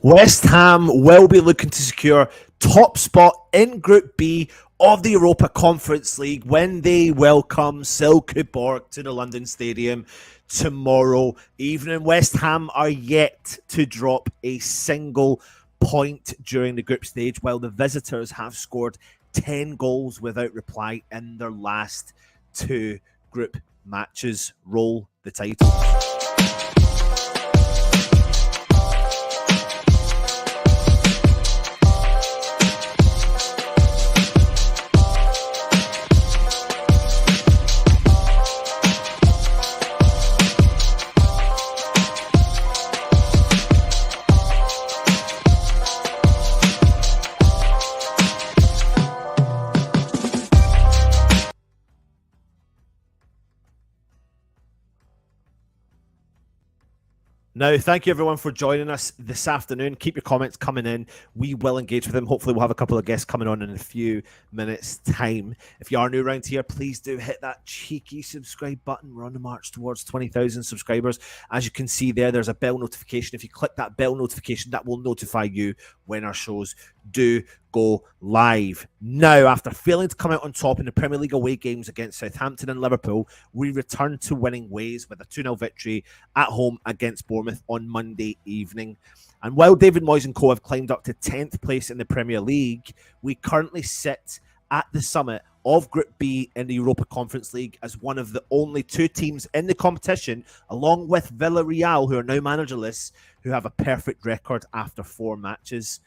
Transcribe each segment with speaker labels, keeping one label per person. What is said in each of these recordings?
Speaker 1: West Ham will be looking to secure top spot in Group B of the Europa Conference League when they welcome Silkeborg to the London Stadium tomorrow evening. West Ham are yet to drop a single point during the group stage, while the visitors have scored 10 goals without reply in their last two group matches. Roll the title. Now, thank you everyone for joining us this afternoon. Keep your comments coming in. We will engage with them. Hopefully, we'll have a couple of guests coming on in a few minutes' time. If you are new around here, please do hit that cheeky subscribe button. We're on the march towards 20,000 subscribers. As you can see there's a bell notification. If you click that bell notification, that will notify you when our shows do go live. Now, after failing to come out on top in the Premier League away games against Southampton and Liverpool, we return to winning ways with a 2-0 victory at home against Bournemouth on Monday evening. And while David Moyes and co have climbed up to 10th place in the Premier League, we currently sit at the summit of Group B in the Europa Conference League as one of the only two teams in the competition, along with Villarreal, who are now managerless, who have a perfect record after 4 matches.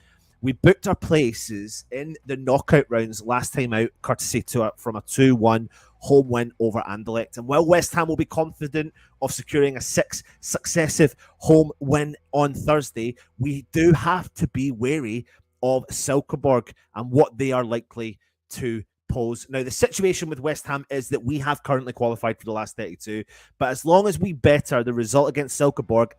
Speaker 1: We booked our places in the knockout rounds last time out, courtesy from a 2-1 home win over Anderlecht. And while West Ham will be confident of securing a 6th successive home win on Thursday, we do have to be wary of Silkeborg and what they are likely to pose. Now, the situation with West Ham is that we have currently qualified for the last 32, but as long as we better the result against Silkeborg,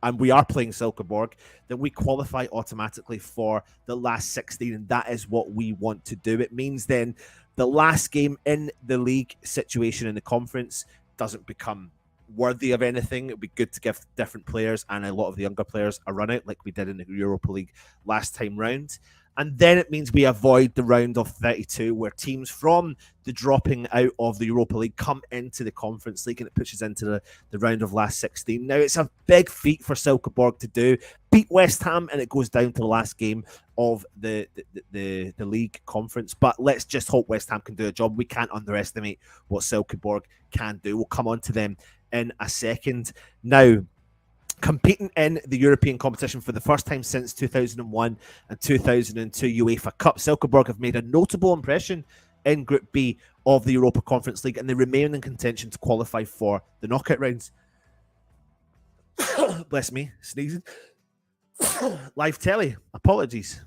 Speaker 1: and we are playing Silkeborg, then we qualify automatically for the last 16, and that is what we want to do. It means then the last game in the league situation in the conference doesn't become worthy of anything. It would be good to give different players and a lot of the younger players a run out like we did in the Europa League last time round. And then it means we avoid the round of 32 where teams from the dropping out of the Europa League come into the Conference League, and it pushes into the round of last 16. Now, it's a big feat for Silkeborg to do. Beat West Ham, and it goes down to the last game of the league conference. But let's just hope West Ham can do a job. We can't underestimate what Silkeborg can do. We'll come on to them in a second. Now, competing in the European competition for the first time since 2001 and 2002 UEFA Cup, Silkeborg have made a notable impression in Group B of the Europa Conference League, and they remain in contention to qualify for the knockout rounds. Bless me, sneezing. Live telly. Apologies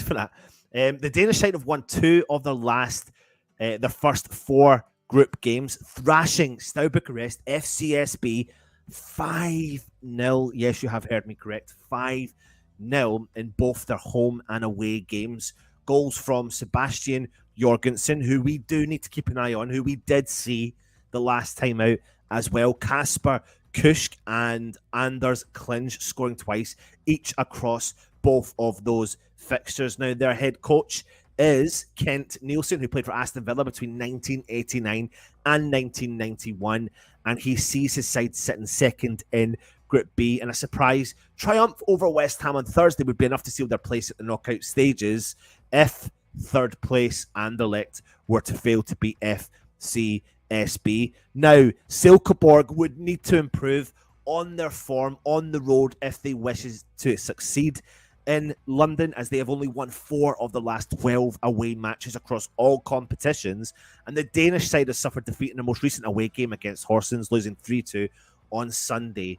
Speaker 1: for that. The Danish side have won 2 of their first 4 group games, thrashing Steaua Bucharest, FCSB 5-0. Yes, you have heard me correct. 5-0 in both their home and away games. Goals from Sebastian Jorgensen, who we do need to keep an eye on, who we did see the last time out as well. Kasper Kusk and Anders Klinge scoring twice, each across both of those fixtures. Now, their head coach is Kent Nielsen, who played for Aston Villa between 1989 and 1991, and he sees his side sitting second in Group B, and a surprise triumph over West Ham on Thursday would be enough to seal their place at the knockout stages if third place Anderlecht were to fail to beat FCSB. Now, Silkeborg would need to improve on their form on the road if they wishes to succeed in London, as they have only won 4 of the last 12 away matches across all competitions. And the Danish side has suffered defeat in the most recent away game against Horsens, losing 3-2 on Sunday,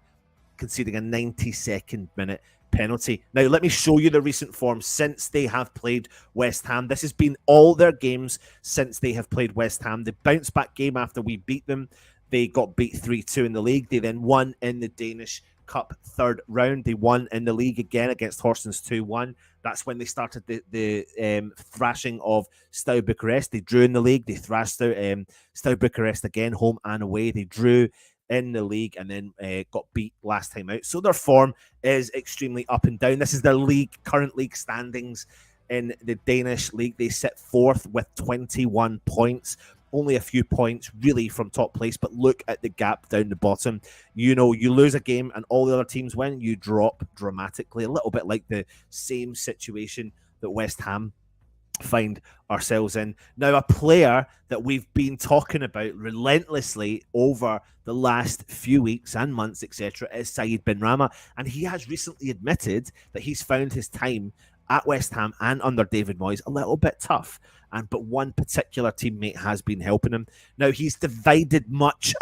Speaker 1: conceding a 92nd minute penalty. Now, let me show you the recent form since they have played West Ham. This has been all their games since they have played West Ham. The bounce back game after we beat them, they got beat 3-2 in the league. They then won in the Danish Cup third round. They won in the league again against Horsens 2-1. That's when they started the thrashing of Steaua Bucharest. They drew in the league. They thrashed out Steaua Bucharest again, home and away. They drew in the league and then got beat last time out. So their form is extremely up and down. This is their current league standings in the Danish league. They sit fourth with 21 points. Only a few points really from top place, but look at the gap down the bottom. You lose a game and all the other teams win, you drop dramatically, a little bit like the same situation that West Ham find ourselves in. Now, a player that we've been talking about relentlessly over the last few weeks and months, etc., is Said Benrahma, and he has recently admitted that he's found his time at West Ham and under David Moyes a little bit tough. But one particular teammate has been helping him. Now, he's definitely divided much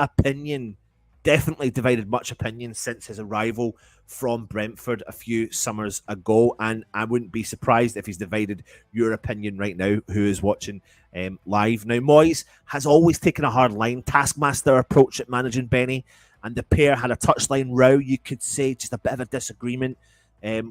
Speaker 1: opinion since his arrival from Brentford a few summers ago. And I wouldn't be surprised if he's divided your opinion right now, who is watching live. Now, Moyes has always taken a hard line, taskmaster approach at managing Benny, and the pair had a touchline row, you could say, just a bit of a disagreement.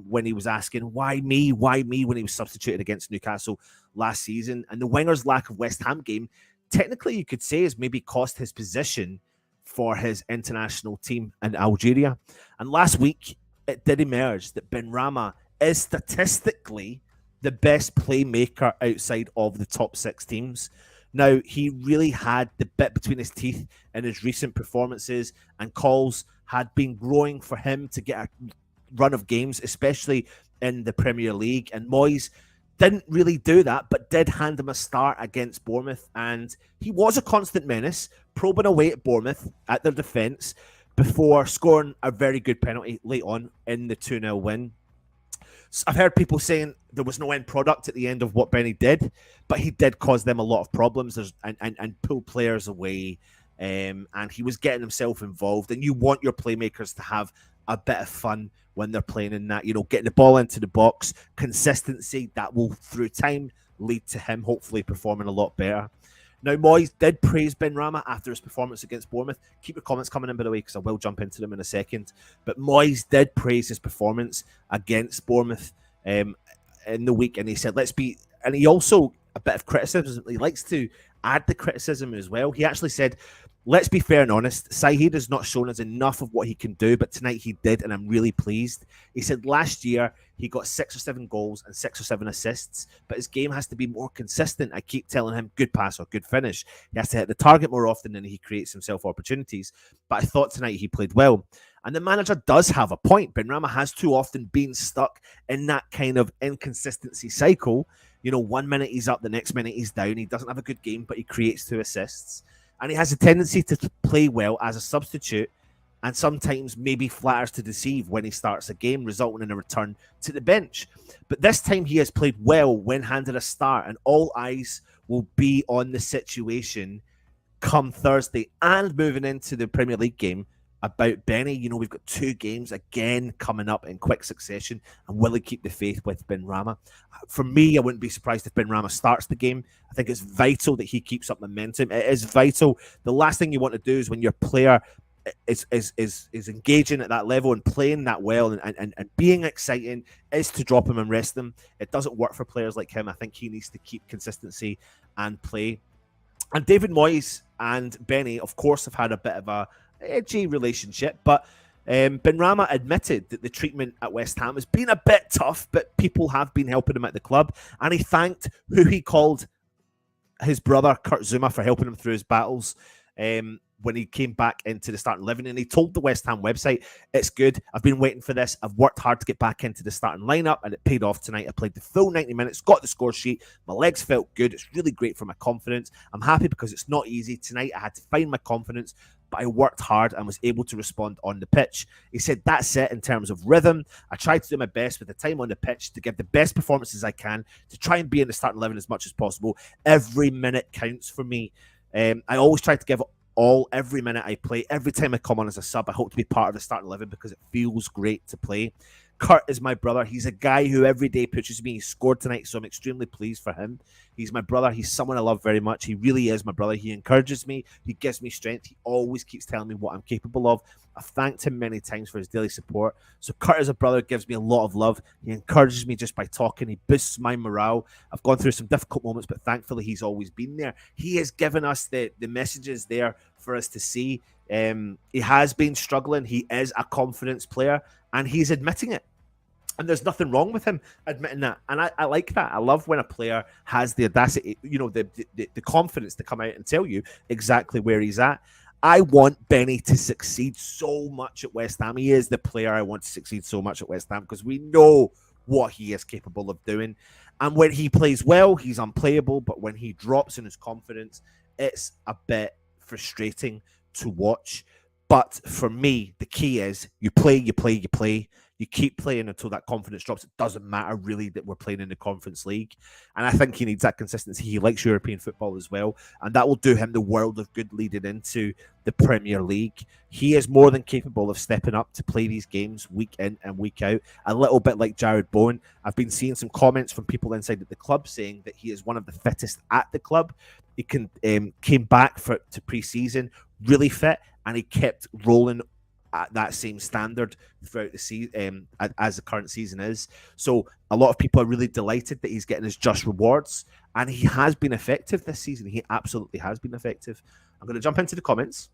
Speaker 1: When he was asking, why me, when he was substituted against Newcastle last season. And the winger's lack of West Ham game, technically you could say, has maybe cost his position for his international team in Algeria. And last week, it did emerge that Benrahma is statistically the best playmaker outside of the top six teams. Now, he really had the bit between his teeth in his recent performances, and calls had been growing for him to get a run of games, especially in the Premier League. And Moyes didn't really do that, but did hand him a start against Bournemouth. And he was a constant menace, probing away at Bournemouth at their defence before scoring a very good penalty late on in the 2-0 win. So I've heard people saying there was no end product at the end of what Benny did, but he did cause them a lot of problems and pull players away. And he was getting himself involved. And you want your playmakers to have a bit of fun when they're playing in that, getting the ball into the box, consistency that will through time lead to him hopefully performing a lot better. Now, Moyes did praise Benrahma after his performance against Bournemouth. Keep your comments coming in, by the way, because I will jump into them in a second. But Moyes did praise his performance against Bournemouth in the week, and he said, and he also, a bit of criticism, he likes to add the criticism as well. He actually said, let's be fair and honest, Saeed has not shown us enough of what he can do, but tonight he did, and I'm really pleased. He said last year he got 6 or 7 goals and 6 or 7 assists, but his game has to be more consistent. I keep telling him good pass or good finish. He has to hit the target more often than he creates himself opportunities. But I thought tonight he played well. And the manager does have a point. Benrahma has too often been stuck in that kind of inconsistency cycle. 1 minute he's up, the next minute he's down. He doesn't have a good game, but he creates 2 assists. And he has a tendency to play well as a substitute, and sometimes maybe flatters to deceive when he starts a game, resulting in a return to the bench. But this time he has played well when handed a start, and all eyes will be on the situation come Thursday and moving into the Premier League game about Benny. We've got 2 games again coming up in quick succession, and will he keep the faith with Benrahma? For me, I wouldn't be surprised if Benrahma starts the game. I think it's vital that he keeps up momentum. It is vital. The last thing you want to do is when your player is engaging at that level and playing that well and being exciting, is to drop him and rest him. It doesn't work for players like him. I think he needs to keep consistency and play. And David Moyes and Benny, of course, have had a bit of a edgy relationship, but Benrahma admitted that the treatment at West Ham has been a bit tough, but people have been helping him at the club, and he thanked who he called his brother Kurt Zouma for helping him through his battles when he came back into the starting 11. And he told the West Ham website, it's good, I've been waiting for this, I've worked hard to get back into the starting lineup, and it paid off tonight. I played the full 90 minutes, got the score sheet, my legs felt good, it's really great for my confidence. I'm happy because it's not easy. Tonight I had to find my confidence, but I worked hard and was able to respond on the pitch. He said, that's it in terms of rhythm. I tried to do my best with the time on the pitch to give the best performances I can, to try and be in the starting 11 as much as possible. Every minute counts for me. I always try to give every minute I play. Every time I come on as a sub, I hope to be part of the starting 11 because it feels great to play. Kurt is my brother. He's a guy who every day pushes me. He scored tonight, so I'm extremely pleased for him. He's my brother. He's someone I love very much. He really is my brother. He encourages me. He gives me strength. He always keeps telling me what I'm capable of. I've thanked him many times for his daily support. So Kurt as a brother gives me a lot of love. He encourages me just by talking. He boosts my morale. I've gone through some difficult moments, but thankfully he's always been there. He has given us the messages there for us to see. He has been struggling. He is a confidence player, and he's admitting it. And there's nothing wrong with him admitting that. And I like that. I love when a player has the audacity, the confidence to come out and tell you exactly where he's at. I want Benny to succeed so much at West Ham. He is the player I want to succeed so much at West Ham because we know what he is capable of doing. And when he plays well, he's unplayable. But when he drops in his confidence, it's a bit frustrating to watch. But for me, the key is you play. You keep playing until that confidence drops. It doesn't matter really that we're playing in the Conference League. And I think he needs that consistency. He likes European football as well. And that will do him the world of good leading into the Premier League. He is more than capable of stepping up to play these games week in and week out. A little bit like Jared Bowen. I've been seeing some comments from people inside the club saying that he is one of the fittest at the club. He came back to pre-season really fit, and he kept rolling at that same standard throughout the season as the current season is. So a lot of people are really delighted that he's getting his just rewards, and he has been effective this season. He absolutely has been effective. I'm going to jump into the comments,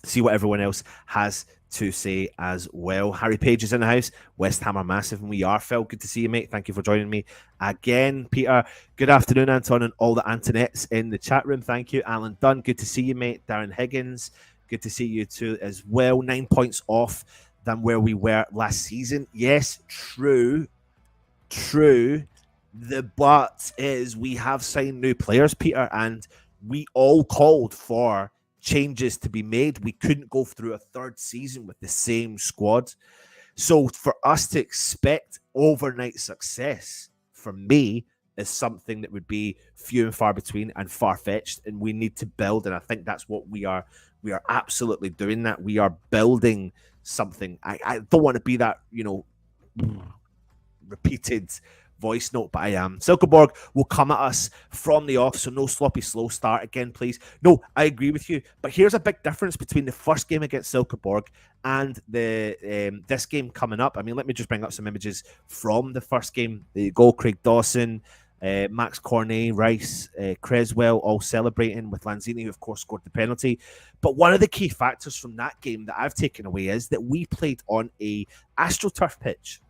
Speaker 1: see what everyone else has to say as well. Harry Page is in the house. West Ham are massive, and we are. Phil, good to see you, mate. Thank you for joining me again. Peter, good afternoon, Anton, and all the Antonettes in the chat room. Thank you. Alan Dunn, good to see you, mate. Darren Higgins, good to see you too as well. 9 points off than where we were last season. Yes, true. The but is we have signed new players, Peter, and we all called for changes to be made. We couldn't go through a third season with the same squad. So for us to expect overnight success, for me, is something that would be few and far between and far-fetched, and we need to build, and I think that's what we are absolutely doing. That we are building something. I don't want to be that repeated voice note, but I am. Silkeborg will come at us from the off, so no sloppy slow start again, please. No, I agree with you, but here's a big difference between the first game against Silkeborg and the this game coming up. I mean, let me just bring up some images from the first game. The goal, Craig Dawson, Max Cornet, Rice, Creswell, all celebrating with Lanzini, who of course scored the penalty. But one of the key factors from that game that I've taken away is that we played on a AstroTurf pitch,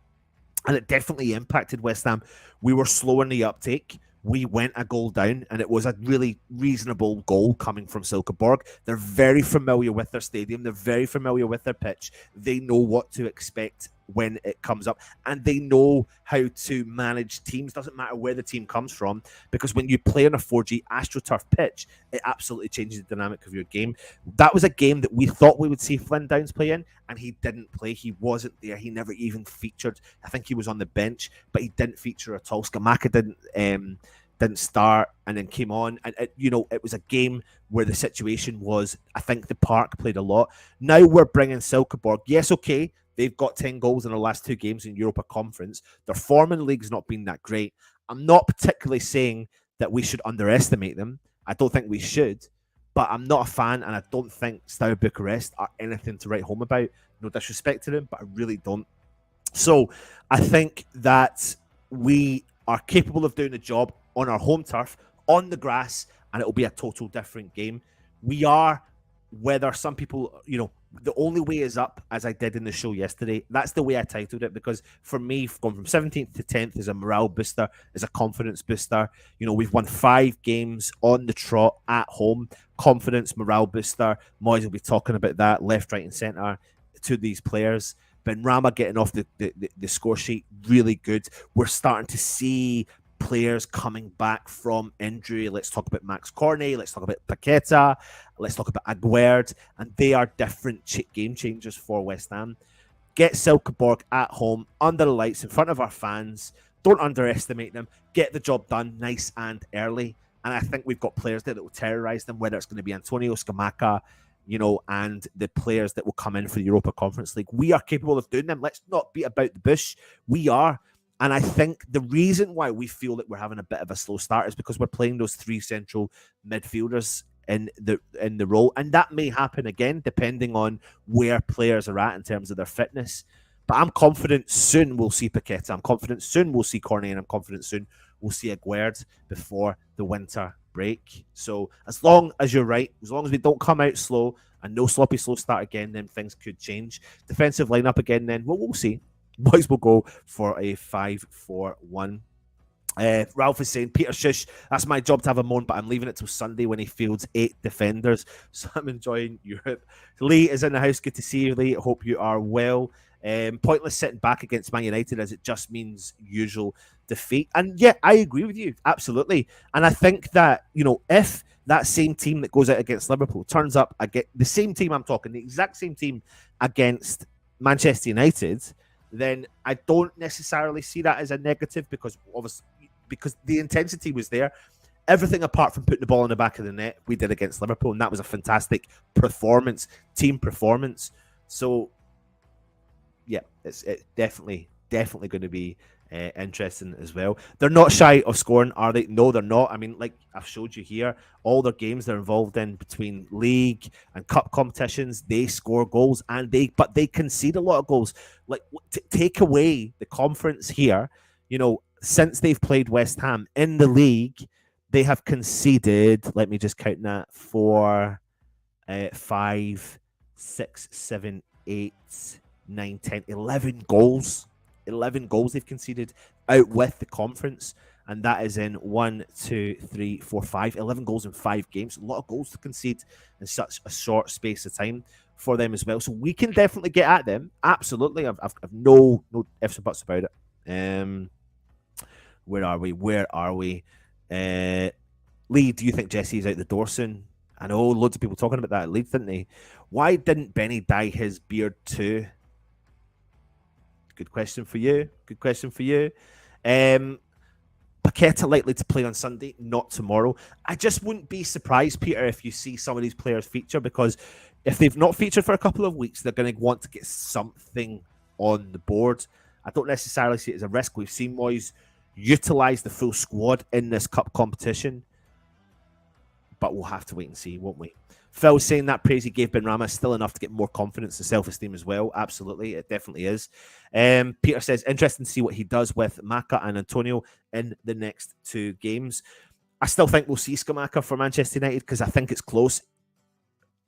Speaker 1: and it definitely impacted West Ham. We were slow in the uptake. We went a goal down, and it was a really reasonable goal coming from Silkeborg. They're very familiar with their stadium. They're very familiar with their pitch. They know what to expect when it comes up, and they know how to manage teams. Doesn't matter where the team comes from, because when you play on a 4G AstroTurf pitch, it absolutely changes the dynamic of your game. That was a game that we thought we would see Flynn Downs play in, and he didn't play. He wasn't there. He never even featured. I think he was on the bench, but he didn't feature at all. Skamaka didn't start and then came on, and it was a game where the situation was, I think the park played a lot. Now we're bringing Silkeborg. Yes, okay, they've got 10 goals in their last 2 games in Europa Conference. Their form in the league's not been that great. I'm not particularly saying that we should underestimate them. I don't think we should, but I'm not a fan, and I don't think Steaua Bucharest are anything to write home about. No disrespect to them, but I really don't. So I think that we are capable of doing the job on our home turf, on the grass, and it will be a total different game. We are, whether some people, the only way is up, as I did in the show yesterday. That's the way I titled it, because for me, going from 17th to 10th is a morale booster, is a confidence booster. We've won 5 games on the trot at home. Confidence, morale booster. Moyes will be talking about that left, right, and centre to these players. Ben Rama getting off the score sheet, really good. We're starting to see players coming back from injury. Let's talk about Max Cornet. Let's talk about Paqueta. Let's talk about Aguerd. And they are different game changers for West Ham. Get Silkeborg at home, under the lights, in front of our fans. Don't underestimate them. Get the job done nice and early. And I think we've got players there that will terrorise them, whether it's going to be Antonio Scamacca, and the players that will come in for the Europa Conference League. We are capable of doing them. Let's not beat about the bush. We are. And I think the reason why we feel that we're having a bit of a slow start is because we're playing those 3 central midfielders in the role. And that may happen again, depending on where players are at in terms of their fitness. But I'm confident soon we'll see Paqueta. I'm confident soon we'll see Cornet. And I'm confident soon we'll see Aguerd before the winter break. So as long as you're right, as long as we don't come out slow and no sloppy slow start again, then things could change. Defensive lineup again, then well, we'll see. Boys will go for a 5-4-1. Ralph is saying, Peter Shush, that's my job to have a moan, but I'm leaving it till Sunday when he fields 8 defenders. So I'm enjoying Europe. Lee is in the house. Good to see you, Lee. I hope you are well. Pointless sitting back against Man United as it just means usual defeat. And yeah, I agree with you. Absolutely. And I think that, if that same team that goes out against Liverpool turns up, the same team I'm talking, the exact same team against Manchester United, then I don't necessarily see that as a negative because obviously the intensity was there. Everything apart from putting the ball in the back of the net, we did against Liverpool, and that was a fantastic performance, team performance. So, yeah, it's definitely going to be interesting as well. They're not shy of scoring, are they? No, they're not. I mean, like I've showed you here, all their games they're involved in between league and cup competitions, they score goals but they concede a lot of goals. Like take away the conference here, since they've played West Ham in the league, they have conceded, let me just count that, 4, 5, 6, 7, 8, 9, 10, 11 goals. 11 goals they've conceded out with the conference. And that is in 1, 2, 3, 4, 5. 11 goals in 5 games. A lot of goals to concede in such a short space of time for them as well. So we can definitely get at them. Absolutely. I've no ifs or buts about it. Where are we? Lee, do you think Jesse's out the door soon? I know loads of people talking about that at Leeds, didn't they? Why didn't Benny dye his beard too? Good question for you. Paqueta likely to play on Sunday, not tomorrow. I just wouldn't be surprised, Peter, if you see some of these players feature, because if they've not featured for a couple of weeks, they're going to want to get something on the board. I don't necessarily see it as a risk. We've seen Moyes utilise the full squad in this cup competition, but we'll have to wait and see, won't we? Phil saying that praise he gave Benrahma is still enough to get more confidence and self-esteem as well. Absolutely, it definitely is. Peter says, interesting to see what he does with Maka and Antonio in the next 2 games. I still think we'll see Scamacca for Manchester United because I think it's close.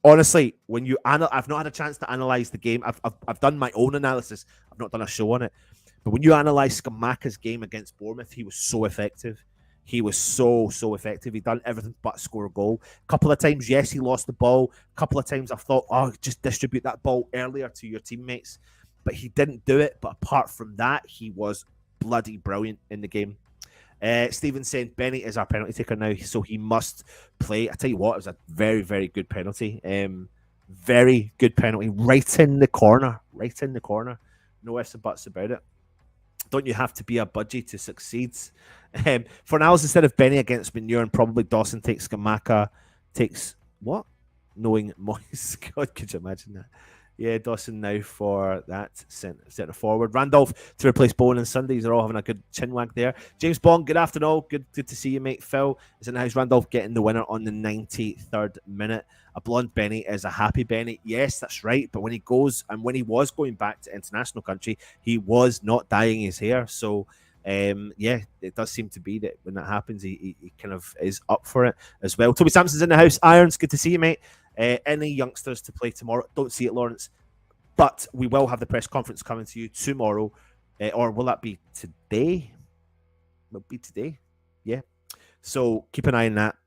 Speaker 1: Honestly, when I've not had a chance to analyse the game. I've done my own analysis. I've not done a show on it. But when you analyse Scamacca's game against Bournemouth, he was so effective. He was so effective. He done everything but score a goal. A couple of times, yes, he lost the ball. A couple of times I thought, just distribute that ball earlier to your teammates. But he didn't do it. But apart from that, he was bloody brilliant in the game. Stephen saying, Benny is our penalty taker now, so he must play. I tell you what, it was a very, very good penalty. Very good penalty. Right in the corner. No ifs and buts about it. Don't you have to be a budgie to succeed? For now, instead of Benny against Manure, and probably Dawson takes Scamacca, takes what? Knowing Moyes. God, could you imagine that? Yeah, Dawson now for that centre forward. Randolph to replace Bowen and Sundays. They're all having a good chinwag there. James Bond, good afternoon. Good to see you, mate. Phil is in the house. Randolph getting the winner on the 93rd minute. A blonde Benny is a happy Benny. Yes, that's right. But when he was going back to international country, he was not dyeing his hair. So, yeah, it does seem to be that when that happens, he kind of is up for it as well. Toby Sampson's in the house. Irons, good to see you, mate. Any youngsters to play tomorrow? Don't see it, Lawrence. But we will have the press conference coming to you tomorrow. Or will that be today? Will be today. Yeah. So keep an eye on that.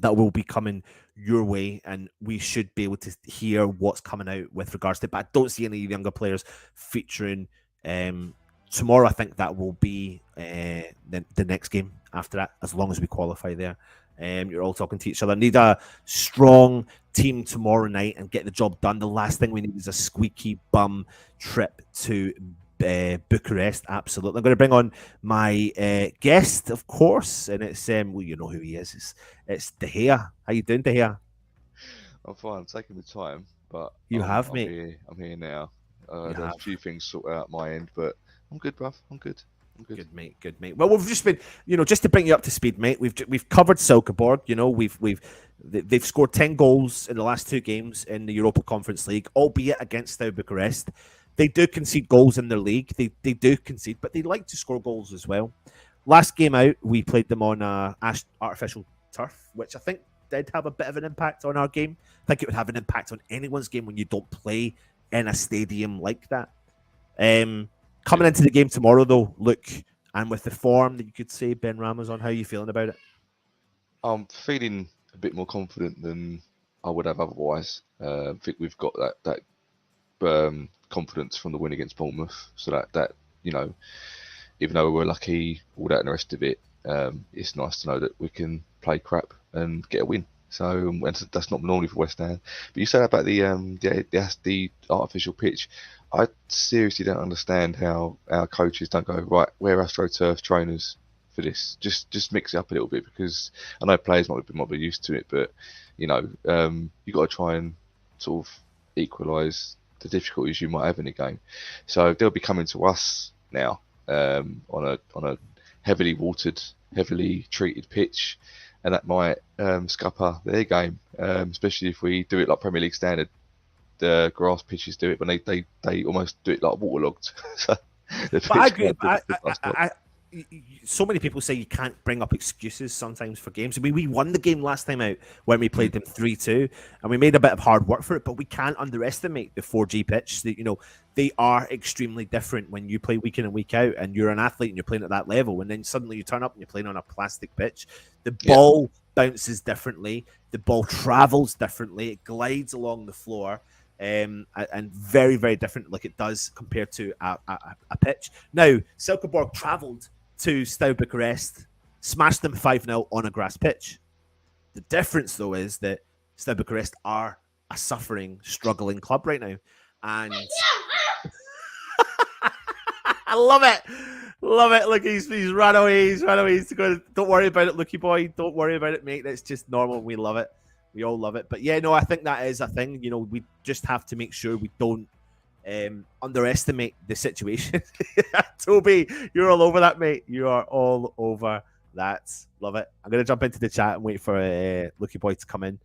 Speaker 1: That will be coming your way, and we should be able to hear what's coming out with regards to it. But I don't see any younger players featuring tomorrow. I think that will be the next game after that, as long as we qualify there. You're all talking to each other. Need a strong team tomorrow night and get the job done. The last thing we need is a squeaky bum trip to Bucharest. Absolutely. I'm going to bring on my guest, of course, and it's well, you know who he is. It's De Gea. How you doing, De Gea?
Speaker 2: I'm fine. I'm taking the time, but
Speaker 1: I'm
Speaker 2: here now. There's a few things sorted out my end, but I'm good, bruv. I'm good.
Speaker 1: Good mate. Well, we've just been, just to bring you up to speed, mate. We've covered Silkeborg. They've scored 10 goals in the last 2 games in the Europa Conference League, albeit against Steaua Bucharest. They do concede goals in their league. They do concede, but they like to score goals as well. Last game out, we played them on a artificial turf, which I think did have a bit of an impact on our game. I think it would have an impact on anyone's game when you don't play in a stadium like that. Coming into the game tomorrow, though, look, and with the form that you could say Ben Rama's on, how are you feeling about it?
Speaker 2: I'm feeling a bit more confident than I would have otherwise. I think we've got that confidence from the win against Bournemouth, so that even though we're lucky, all that and the rest of it, it's nice to know that we can play crap and get a win. So that's not normally for West Ham. But you said about the artificial pitch. I seriously don't understand how our coaches don't go, right, we're AstroTurf trainers for this. Just mix it up a little bit, because I know players might be used to it, but you got to try and sort of equalise the difficulties you might have in a game. So they'll be coming to us now on a heavily watered, heavily treated pitch, and that might scupper their game, especially if we do it like Premier League standard. The grass pitches do it, but they almost do it like waterlogged. So
Speaker 1: but I agree. So many people say you can't bring up excuses sometimes for games. We won the game last time out when we played them 3-2, and we made a bit of hard work for it, but we can't underestimate the 4G pitch. They are extremely different when you play week in and week out, and you're an athlete and you're playing at that level, and then suddenly you turn up and you're playing on a plastic pitch. The ball bounces differently, the ball travels differently, it glides along the floor. And very, very different, like it does compared to a pitch. Now, Silkeborg travelled to Steaua Bucharest, smashed them 5-0 on a grass pitch. The difference, though, is that Steaua Bucharest are a suffering, struggling club right now. And I love it. Love it. Look, he's run away. He's run away. Don't worry about it, Looky boy. Don't worry about it, mate. That's just normal. We love it. We all love it. But yeah, no, I think that is a thing. We just have to make sure we don't underestimate the situation. Toby, you're all over that, mate. You are all over that. Love it. I'm going to jump into the chat and wait for Looky Boy to come in.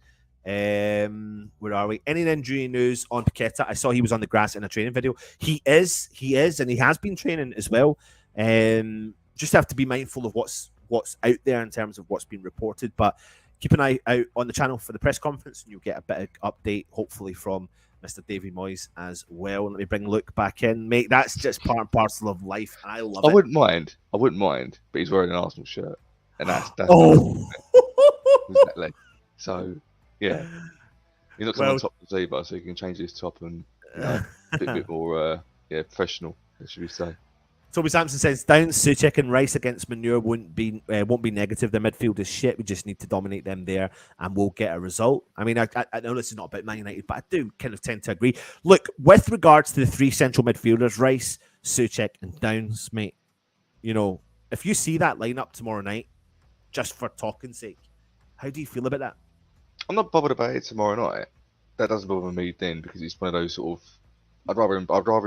Speaker 1: Where are we? Any injury news on Paqueta? I saw he was on the grass in a training video. He is, and he has been training as well. Just have to be mindful of what's out there in terms of what's been reported. But keep an eye out on the channel for the press conference, and you'll get a bit of update, hopefully, from Mr. Davy Moyes as well. Let me bring Luke back in, mate. That's just part and parcel of life, and I love it.
Speaker 2: I wouldn't mind, but he's wearing an Arsenal shirt, and that's exactly. So yeah, he's not coming on top of the zebra, so he can change his top and a bit more professional, should we say?
Speaker 1: Toby Sampson says, down Souček and Rice against Manure won't be negative. Their midfield is shit. We just need to dominate them there and we'll get a result. I mean, I know this is not about Man United, but I do kind of tend to agree. Look, with regards to the three central midfielders, Rice, Souček and Downs, mate, if you see that lineup tomorrow night, just for talking's sake, how do you feel about that?
Speaker 2: I'm not bothered about it tomorrow night. That doesn't bother me then, because it's one of those sort of, I'd rather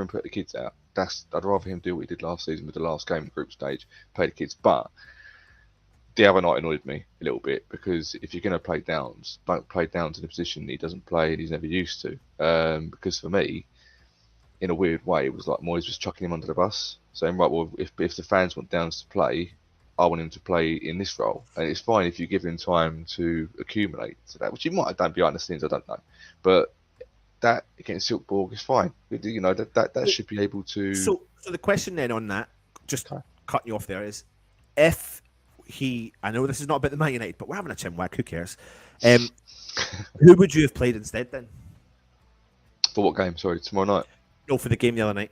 Speaker 2: him put the kids out. I'd rather him do what he did last season with the last game group stage, play the kids. But the other night annoyed me a little bit, because if you're going to play Downs, don't play Downs in a position he doesn't play and he's never used to. Because for me, in a weird way, it was like Moyes was chucking him under the bus, saying, right, well, if the fans want Downs to play, I want him to play in this role. And it's fine if you give him time to accumulate to that, which he might have done behind the scenes, I don't know. But that against Silkeborg is fine. That should be able to. So
Speaker 1: the question then on that, just cutting you off there, is if I know this is not about the Man United, but we're having a chinwag. Who cares? Who would you have played instead then?
Speaker 2: For what game? Sorry, tomorrow night.
Speaker 1: No, for the game the other night.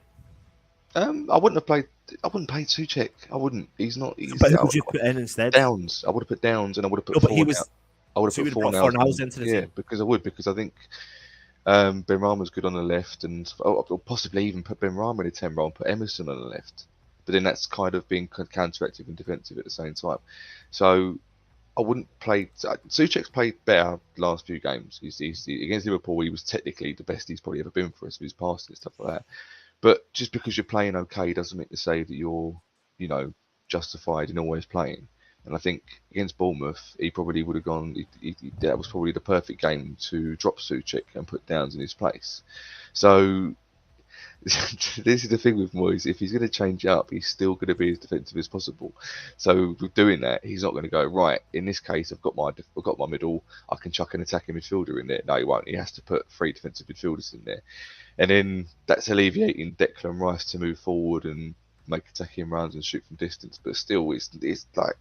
Speaker 2: I wouldn't play Souček. I wouldn't. He's not.
Speaker 1: But who would you put in instead?
Speaker 2: Downs. I would have put Downs, and I would have put.
Speaker 1: No, but he was.
Speaker 2: I would have put Fornals
Speaker 1: into the team.
Speaker 2: Yeah, because I think. Ben Rama's good on the left, and or possibly even put Ben Rama in a 10 role and put Emerson on the left. But then that's kind of being counteractive and defensive at the same time. So I wouldn't play. Souček's played better last few games. He's against Liverpool. He was technically the best he's probably ever been for us with his passing and stuff like that. But just because you're playing okay doesn't mean to say that you're, justified in always playing. And I think against Bournemouth, he probably would have gone. That was probably the perfect game to drop Souček and put Downs in his place. So this is the thing with Moyes. If he's going to change up, he's still going to be as defensive as possible. So with doing that, he's not going to go right. In this case, I've got my middle. I can chuck an attacking midfielder in there. No, he won't. He has to put 3 defensive midfielders in there, and then that's alleviating Declan Rice to move forward and make attacking runs and shoot from distance. But still, it's like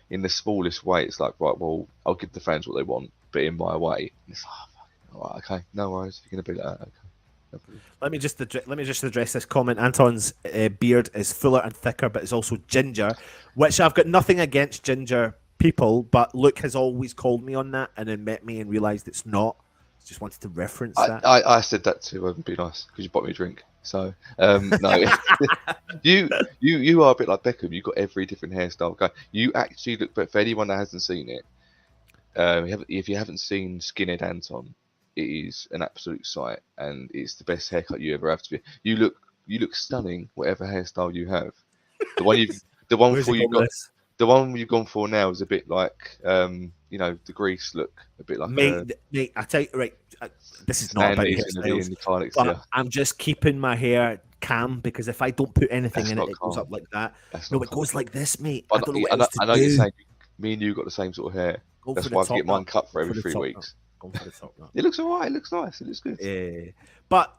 Speaker 2: in the smallest way. It's like, right, well, I'll give the fans what they want, but in my way. And it's like, oh, all right, okay, no worries. If you're going to be like that, okay.
Speaker 1: Let me just address this comment. Anton's beard is fuller and thicker, but is also ginger, which I've got nothing against ginger people, but Luke has always called me on that, and then met me and realised it's not. Just wanted to reference that.
Speaker 2: I said that to be nice because you bought me a drink. So no, you are a bit like Beckham. You've got every different hairstyle. Okay, you actually look. But for anyone that hasn't seen it, if you haven't seen Skinhead Anton, it is an absolute sight, and it's the best haircut you ever have to be. You look stunning, whatever hairstyle you have. The one the one you've gone for now is a bit like the Grease look, a bit like
Speaker 1: mate, I tell you, right, this is not about hairstyles, but I'm just keeping my hair calm, because if I don't put anything in it, it goes up like that. No, it goes like this, mate. I don't know what else to do. You're saying
Speaker 2: me and you got the same sort of hair. That's why I get mine cut for every 3 weeks.
Speaker 1: For the top knot.
Speaker 2: It looks alright. It looks nice. It looks good.
Speaker 1: Yeah, but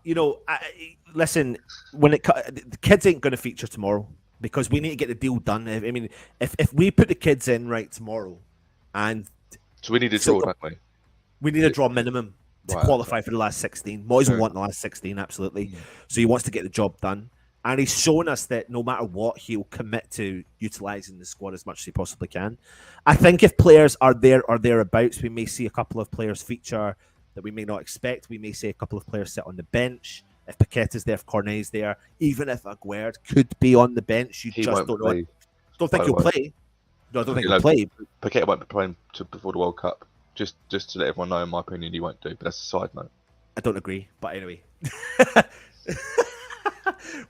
Speaker 1: listen, when the kids ain't going to feature tomorrow because we need to get the deal done. I mean, if we put the kids in right tomorrow, and
Speaker 2: so we need a draw, don't we?
Speaker 1: We need a draw minimum to qualify for the last 16. Moyes will want the last 16, absolutely. So he wants to get the job done. And he's shown us that no matter what, he'll commit to utilising the squad as much as he possibly can. I think if players are there or thereabouts, we may see a couple of players feature that we may not expect. We may see a couple of players sit on the bench. If Paqueta's there, if Cornet's there, even if Aguerd could be on the bench, you just don't know. Don't think he'll play. No, I don't think he'll play.
Speaker 2: Paqueta won't be playing before the World Cup. Just to let everyone know, in my opinion, he won't do. But that's a side note.
Speaker 1: I don't agree. But anyway.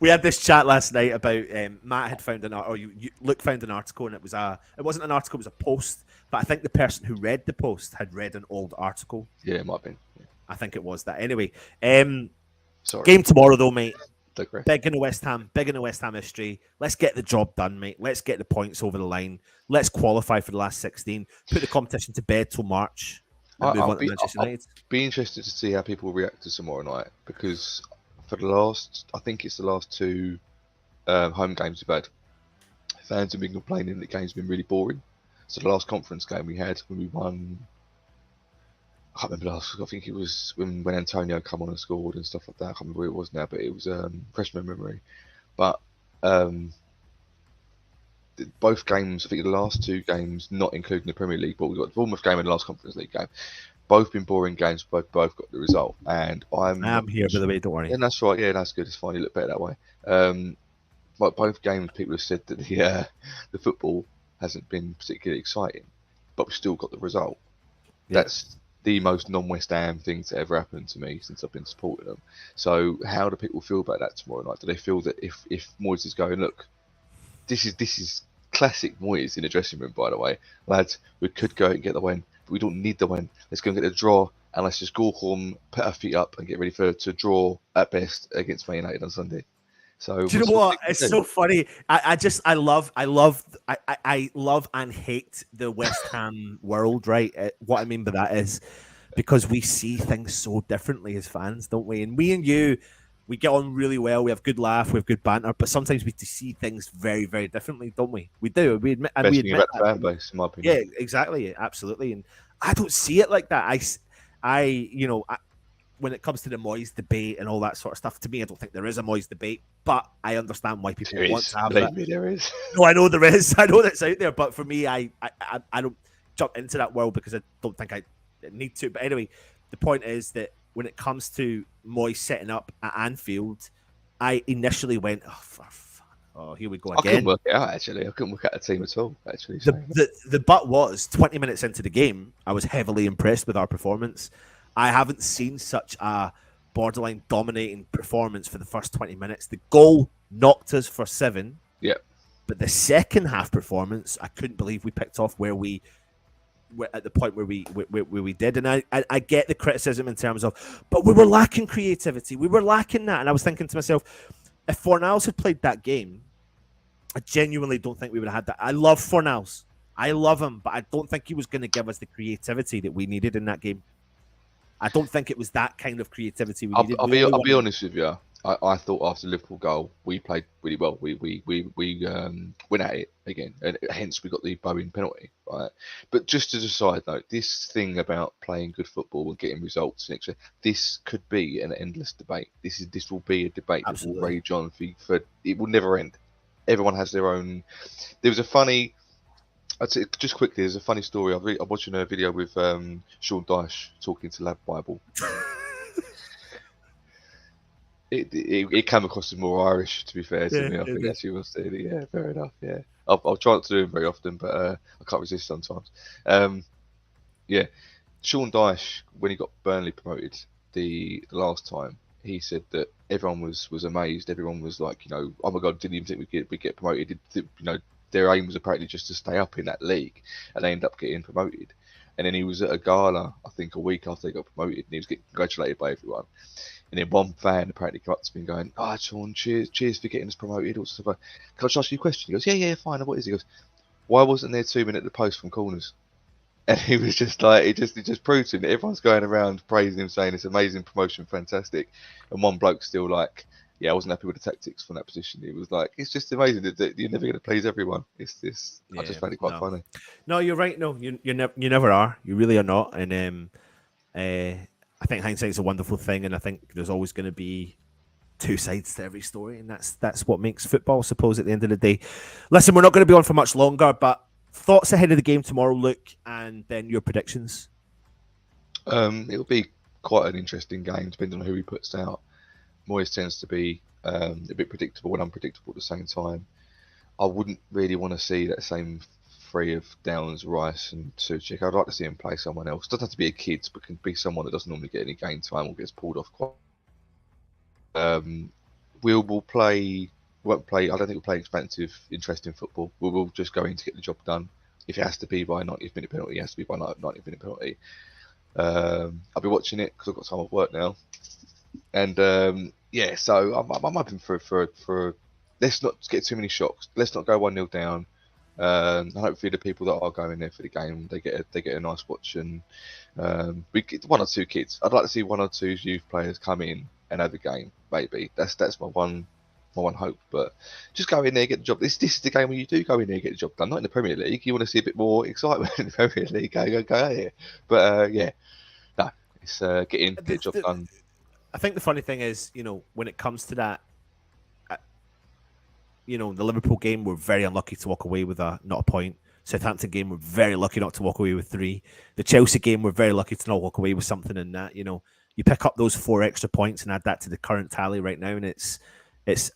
Speaker 1: We had this chat last night about Matt had found Luke found an article, and it wasn't an article, it was a post, but I think the person who read the post had read an old article.
Speaker 2: Yeah, it might have been. Yeah.
Speaker 1: I think it was that. Anyway,
Speaker 2: sorry.
Speaker 1: Game tomorrow though, mate.
Speaker 2: Big
Speaker 1: in the West Ham history. Let's get the job done, mate. Let's get the points over the line. Let's qualify for the last 16. Put the competition to bed till March. And move on to Manchester United.
Speaker 2: I'll be interested to see how people react to tomorrow night, because for the last 2 home games we've had, fans have been complaining that the game's been really boring. So the last conference game we had, when we won, I can't remember last. I think it was when Antonio come on and scored and stuff like that. I can't remember where it was now, but it was fresh memory. But both games, I think the last 2 games, not including the Premier League, but we've got the Bournemouth game and the last Conference League game. Both been boring games, both got the result. And I'm
Speaker 1: here, by the way, don't worry.
Speaker 2: Yeah, that's right. Yeah, that's good. It's fine. You look better that way. But both games, people have said that the football hasn't been particularly exciting, but we still got the result. Yeah. That's the most non-West Ham thing to ever happen to me since I've been supporting them. So how do people feel about that tomorrow night? Do they feel that if Moyes is going, look, this is classic Moyes in the dressing room, by the way, lads, we could go and get the win, but we don't need the win. Let's go and get the draw, and let's just go home, put our feet up, and get ready to draw at best against Man United on Sunday. So
Speaker 1: do you know what? It's so funny. I love and hate the West Ham world, right? What I mean by that is because we see things so differently as fans, don't we? And me and you, we get on really well. We have good laugh, we have good banter, but sometimes we see things very, very differently, don't we? We do. We admit, and we admit
Speaker 2: that. Fan base, in my opinion.
Speaker 1: Yeah, exactly, absolutely. And I don't see it like that. When it comes to the Moyes debate and all that sort of stuff, to me, I don't think there is a Moyes debate, but I understand why people want to have it.
Speaker 2: There is.
Speaker 1: No, I know there is. I know that's out there, but for me, I don't jump into that world because I don't think I need to. But anyway, the point is that when it comes to Moyes setting up at Anfield, I initially went, here we go again.
Speaker 2: I couldn't work it out, actually. I couldn't work out a team at all, actually.
Speaker 1: The but was 20 minutes into the game, I was heavily impressed with our performance. I haven't seen such a borderline dominating performance for the first 20 minutes. The goal knocked us for 7.
Speaker 2: Yeah.
Speaker 1: But the second half performance, I couldn't believe we picked off where we at the point where we did. And I get the criticism in terms of, but we were lacking creativity. We were lacking that. And I was thinking to myself, if Fornals had played that game, I genuinely don't think we would have had that. I love Fornals. I love him, but I don't think he was going to give us the creativity that we needed in that game. I don't think it was that kind of creativity we needed.
Speaker 2: I'll be honest with you. I thought after the Liverpool goal, we played really well. We went at it again, and hence we got the Bowen penalty, right? But just as a side note, this thing about playing good football and getting results next year, this could be an endless debate. This will be a debate that will rage on for it will never end. Everyone has their own. There was a funny. I'd say just quickly. There's a funny story. I'm watching a video with Sean Dyche talking to Lad Bible. It came across as more Irish, to be fair to me. I think actually was saying it. Yeah, fair enough. Yeah, I'll try not to do it very often, but I can't resist sometimes. Yeah, Sean Dyche, when he got Burnley promoted the last time, he said that everyone was amazed. Everyone was like, oh my god, didn't even think we'd get promoted. Their aim was apparently just to stay up in that league, and they ended up getting promoted. And then he was at a gala, I think a week after they got promoted, and he was getting congratulated by everyone. And then one fan apparently came up to me and going, "Oh, Sean, cheers for getting us promoted." Or stuff. Can I just ask you a question? He goes, "Yeah, fine. What is it?" He goes, "Why wasn't there 2 minutes at the post from corners?" And he was just like, it just proved to him that everyone's going around praising him, saying it's amazing promotion, fantastic, and one bloke's still like, "Yeah, I wasn't happy with the tactics from that position." It was like, it's just amazing that you're never going to please everyone. It's this. I just found it quite funny.
Speaker 1: No, you're right. No, you never are. You really are not. And I think hindsight's a wonderful thing, and I think there's always going to be two sides to every story, and that's what makes football, I suppose, at the end of the day. Listen, we're not going to be on for much longer, but thoughts ahead of the game tomorrow, Luke, and then your predictions.
Speaker 2: It'll be quite an interesting game, depending on who he puts out. Moyes tends to be a bit predictable and unpredictable at the same time. I wouldn't really want to see that same three of Downs, Rice, and Suchik. I'd like to see him play someone else. Doesn't have to be a kid, but can be someone that doesn't normally get any game time or gets pulled off quite. We'll play. Won't play. I don't think we'll play expansive, interesting football. We'll just go in to get the job done. If it has to be by a 90th minute penalty, it has to be by a 90th minute penalty. I'll be watching it because I've got time off work now, and yeah. So I'm hoping for. Let's not get too many shocks. Let's not go 1-0 down. Hopefully the people that are going there for the game, they get a nice watch, and we get 1 or 2 kids. I'd like to see 1 or 2 youth players come in and have a game. Maybe that's my one hope. But just go in there, get the job. This is the game where you do go in there and get the job done. Not in the Premier League. You want to see a bit more excitement in the Premier League. Go here. But yeah, no, it's get in, get the job done.
Speaker 1: I think the funny thing is, when it comes to that. The Liverpool game, we're very unlucky to walk away with not a point. Southampton game, we're very lucky not to walk away with 3. The Chelsea game, we're very lucky to not walk away with something in that. You pick up those 4 extra points and add that to the current tally right now, and it's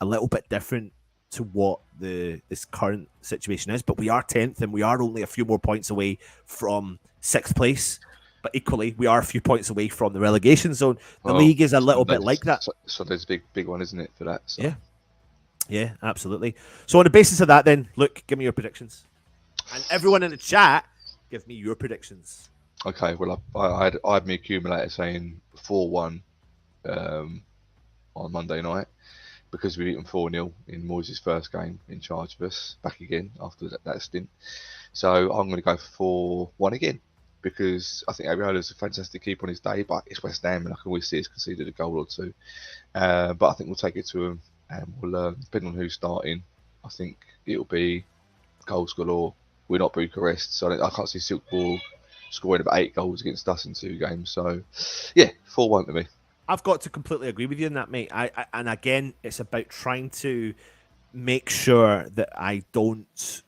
Speaker 1: a little bit different to what this current situation is. But we are 10th, and we are only a few more points away from 6th place. But equally, we are a few points away from the relegation zone. The league is a little bit like that.
Speaker 2: So there's a big one, isn't it, for that? So.
Speaker 1: Yeah. Yeah, absolutely. So on the basis of that, then, Luke, give me your predictions. And everyone in the chat, give me your predictions.
Speaker 2: Okay, well, I had my accumulator saying 4-1 on Monday night because we beat them 4-0 in Moyes' first game in charge of us, back again after that stint. So I'm going to go for 4-1 again because I think Ariola's a fantastic keeper on his day, but it's West Ham and I can always see us conceded a goal or 2. But I think we'll take it to him. And we'll, depending on who's starting, I think it'll be goals galore. We're not Bucharest, so I can't see Silkeborg scoring about 8 goals against us in 2 games. So, yeah, 4-1 to me.
Speaker 1: I've got to completely agree with you on that, mate. And again, it's about trying to make sure that I don't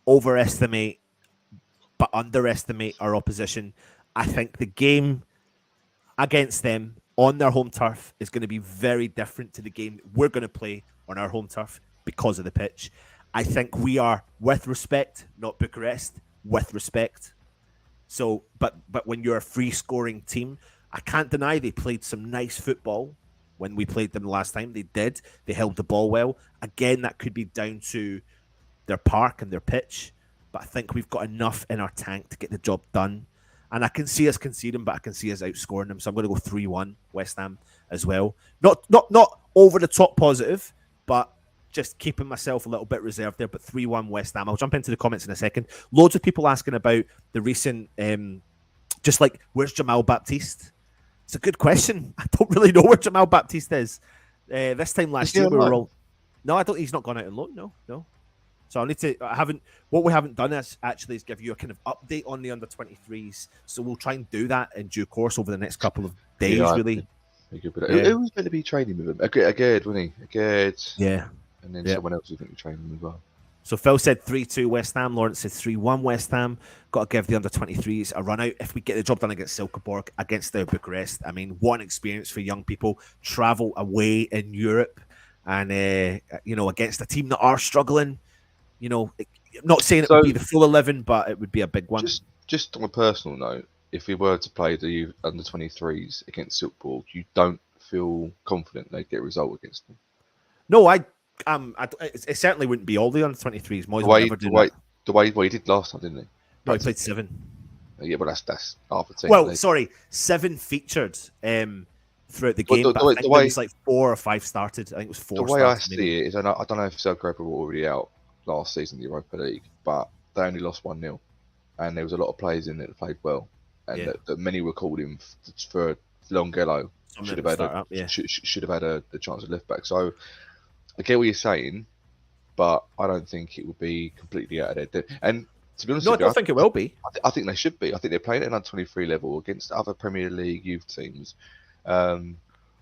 Speaker 1: overestimate but underestimate our opposition. I think the game against them on their home turf is going to be very different to the game that we're going to play on our home turf because of the pitch. I think we are, with respect, not Bucharest, with respect. So, but when you're a free-scoring team, I can't deny they played some nice football when we played them the last time. They did. They held the ball well. Again, that could be down to their park and their pitch. but I think we've got enough in our tank to get the job done. And I can see us conceding, but I can see us outscoring them. So I'm going to go 3-1 West Ham as well. Not over the top positive, but just keeping myself a little bit reserved there. But 3-1 West Ham. I'll jump into the comments in a second. Loads of people asking about the recent, just like, where's Jamal Baptiste? It's a good question. I don't really know where Jamal Baptiste is. This time last year, we were all. No, I don't. He's not gone out on loan. No. So I need to. I haven't. What we haven't done is give you a kind of update on the under-23s. So we'll try and do that in due course over the next couple of days. Really.
Speaker 2: Who was meant to be training with him? Agad, wasn't he? Agad.
Speaker 1: Yeah.
Speaker 2: And then someone else was going to be training as well.
Speaker 1: So Phil said 3-2 West Ham. Lawrence said 3-1 West Ham. Got to give the under-23s a run out. If we get the job done against Silkeborg, against the Bucharest, I mean, what an experience for young people. Travel away in Europe and, against a team that are struggling. I'm not saying it would be the full 11, but it would be a big one.
Speaker 2: Just on a personal note, if we were to play the under-23s against Silkeborg, you don't feel confident they'd get a result against them?
Speaker 1: No, it certainly wouldn't be all the under-23s.
Speaker 2: The way he did last time, didn't he?
Speaker 1: No, he played 7.
Speaker 2: Yeah, but that's half the team.
Speaker 1: Well, sorry, 7 featured throughout the game, but I think it was like 4 or 5 started. I think it was 4.
Speaker 2: The way I see it is, I don't know if Silkeborg were already out last season in the Europa League, but they only lost 1-0, and there was a lot of players in there that played well, and that many were called in for Longello. Should have had a chance at left back. So I get what you're saying, but I don't think it would be completely out of their depth. And to be honest with you,
Speaker 1: I don't think it will be.
Speaker 2: I think they should be. I think they're playing at an under-23 level against other Premier League youth teams.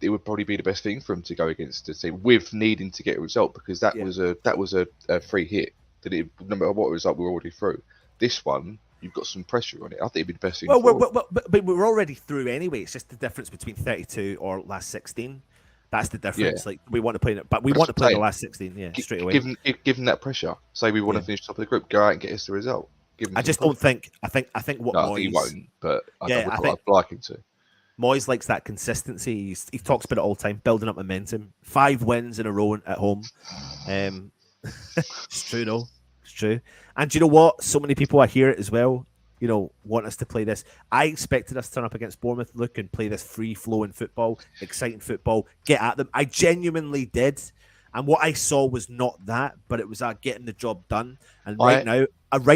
Speaker 2: It would probably be the best thing for them to go against the team with needing to get a result, because that was a free hit. No matter what result, we're already through. This one, you've got some pressure on it. I think it'd be the best thing.
Speaker 1: But we're already through anyway. It's just the difference between 32 or last 16. That's the difference. Yeah. Like, we want to play it, but we want to play the last 16. Straight away.
Speaker 2: Give them that pressure. Say we want to finish top of the group. Go out and get us the result.
Speaker 1: I just don't think. I think what Moyes.
Speaker 2: He won't. But I'd like him to.
Speaker 1: Moyes likes that consistency. He talks about it all the time, building up momentum. 5 wins in a row at home. It's true, though. It's true. And do you know what? So many people, I hear it as well, want us to play this. I expected us to turn up against Bournemouth, look and play this free-flowing football, exciting football, get at them. I genuinely did. And what I saw was not that, but it was getting the job done. And right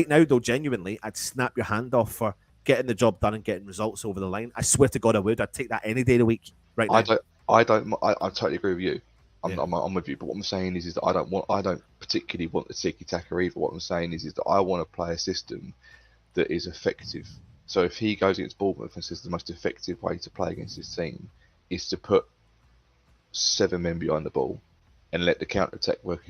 Speaker 1: now, though, genuinely, I'd snap your hand off for getting the job done and getting results over the line. I swear to God I would. I'd take that any day of the week right now.
Speaker 2: I totally agree with you. I'm with you. But what I'm saying is that I don't particularly want the tiki-taka either. What I'm saying is that I want to play a system that is effective. So if he goes against Bournemouth and says the most effective way to play against his team is to put 7 men behind the ball and let the counter-attack work,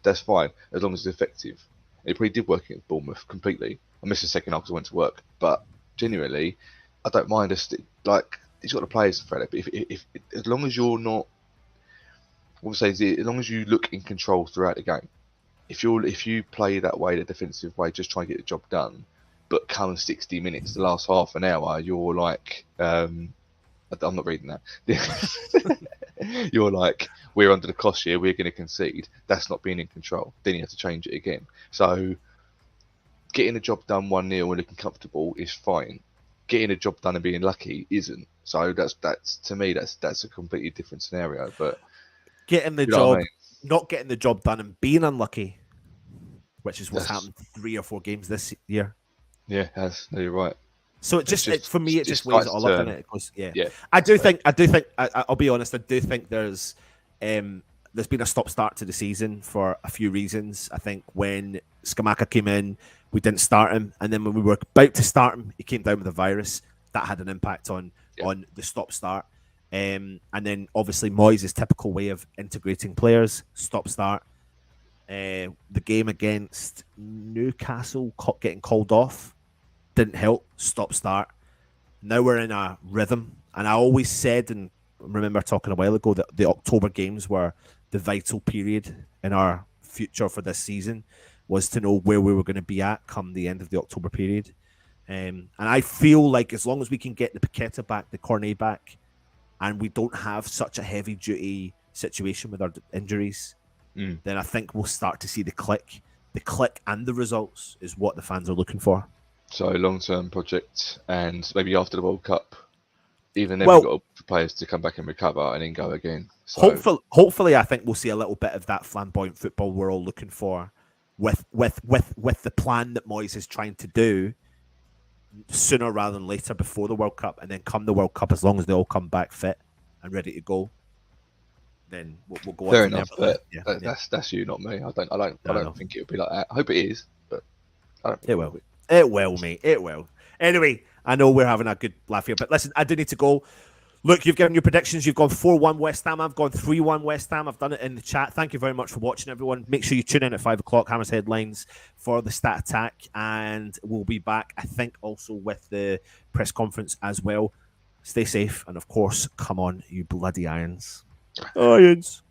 Speaker 2: that's fine, as long as it's effective. It probably did work against Bournemouth completely. I missed the second half because I went to work. But genuinely, I don't mind us. Like, he's got the players for it. But if as long as you're not, what I'm saying is, as long as you look in control throughout the game, if you play that way, the defensive way, just try and get the job done. But come 60 minutes, the last half an hour, you're like, I'm not reading that. You're like, we're under the cosh here, we're going to concede. That's not being in control. Then you have to change it again. So getting the job done 1-0 and looking comfortable is fine. Getting the job done and being lucky isn't. So that's to me, that's a completely different scenario. But
Speaker 1: getting the job, not getting the job done and being unlucky, which is what's happened 3 or 4 games this year.
Speaker 2: Yeah, no, you're right.
Speaker 1: So for me, it just weighs it all up, doesn't it? Because, I do think. I'll be honest. I do think there's been a stop-start to the season for a few reasons. I think when Scamacca came in, we didn't start him, and then when we were about to start him, he came down with a virus. That had an impact on the stop-start. And then obviously Moyes' typical way of integrating players, stop-start. The game against Newcastle getting called off didn't help. Stop-start. Now we're in a rhythm, and I always said, and I remember talking a while ago, that the October games were the vital period in our future for this season, was to know where we were going to be at come the end of the October period. And I feel like as long as we can get the Paqueta back, the Cornet back, and we don't have such a heavy-duty situation with our injuries, then I think we'll start to see the click. the click and the results is what the fans are looking for.
Speaker 2: So long-term project, and maybe after the World Cup, even then
Speaker 1: Well,
Speaker 2: we've got players to come back and recover and then go again. So
Speaker 1: hopefully, I think we'll see a little bit of that flamboyant football we're all looking for, with the plan that Moyes is trying to do sooner rather than later, before the World Cup, and then come the World Cup, as long as they all come back fit and ready to go, then we'll go
Speaker 2: fair
Speaker 1: on from
Speaker 2: enough.
Speaker 1: there.
Speaker 2: But that's you, not me. I don't think it'll be like that. I hope it is, but I don't think
Speaker 1: it will. It will, mate. It will. Anyway, I know we're having a good laugh here, but listen, I do need to go. Look, you've given your predictions. You've gone 4-1 West Ham. I've gone 3-1 West Ham. I've done it in the chat. Thank you very much for watching, everyone. Make sure you tune in at 5 o'clock, Hammers Headlines, for the stat attack. And we'll be back, I think, also with the press conference as well. Stay safe. And, of course, come on, you bloody Irons. Irons.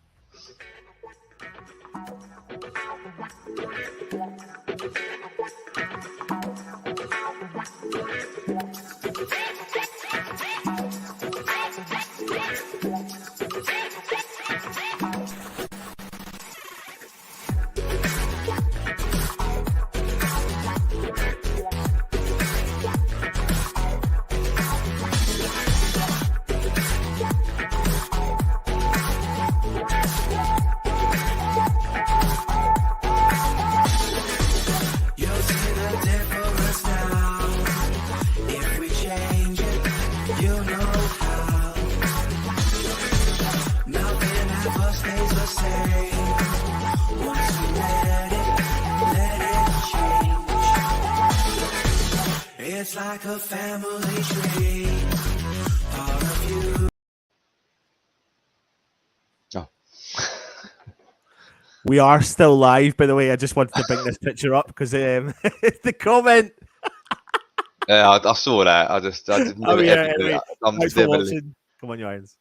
Speaker 3: It's like a family tree. All of you.
Speaker 2: Oh.
Speaker 1: We are still live, by the way. I just wanted to bring this picture up because the comment.
Speaker 2: Yeah, I saw that. I didn't.
Speaker 1: Oh, yeah,
Speaker 2: Anyway,
Speaker 1: anyway.
Speaker 2: I'm
Speaker 1: Thanks for watching. Come on, you Irons.